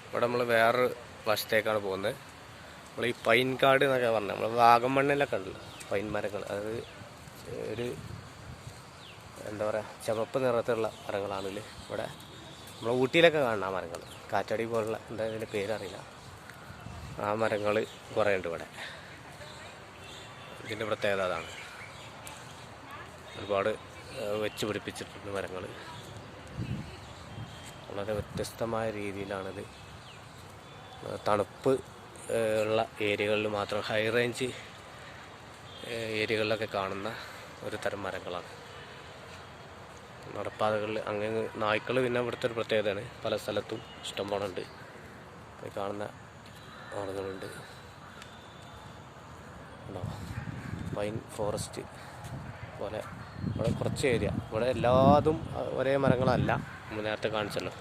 ഇവിടെ നമ്മൾ വേറൊരു വശത്തേക്കാണ് പോകുന്നത്. നമ്മൾ ഈ പൈൻ കാട് എന്നൊക്കെ പറഞ്ഞത് നമ്മൾ വാഗമണ്ണിലൊക്കെ ഉണ്ടല്ലോ പൈൻ മരങ്ങൾ. അത് ഒരു എന്താ പറയുക ചുവപ്പ് നിറത്തിലുള്ള മരങ്ങളാണില്ലേ ഇവിടെ. നമ്മൾ ഊട്ടിയിലൊക്കെ കാണണം ആ മരങ്ങൾ. കാറ്റാടി പോലുള്ള എന്താ ഇതിൻ്റെ പേരറിയില്ല. ആ മരങ്ങൾ കുറേ ഉണ്ട് ഇവിടെ. ഇതിൻ്റെ പ്രത്യേകത അതാണ്. ഒരുപാട് വെച്ച് പിടിപ്പിച്ചിട്ടുണ്ട് മരങ്ങൾ. വളരെ വ്യത്യസ്തമായ രീതിയിലാണിത്. തണുപ്പ് ഉള്ള ഏരിയകളിൽ മാത്രം ഹൈ റേഞ്ച് ഏരിയകളിലൊക്കെ കാണുന്ന ഒരു തരം മരങ്ങളാണ്. നടപ്പാതകളിൽ അങ്ങനെ നായ്ക്കൾ പിന്നെ ഇവിടുത്തെ ഒരു പ്രത്യേകതയാണ്. പല സ്ഥലത്തും ഇഷ്ടംപോലെ ഉണ്ട്. കാണുന്ന ആളുകളുണ്ട്. പൈൻ ഫോറസ്റ്റ് പോലെ ഇവിടെ കുറച്ച് ഏരിയ. ഇവിടെ എല്ലാതും ഒരേ മരങ്ങളല്ല. നേരത്തെ കാണിച്ചല്ലോ.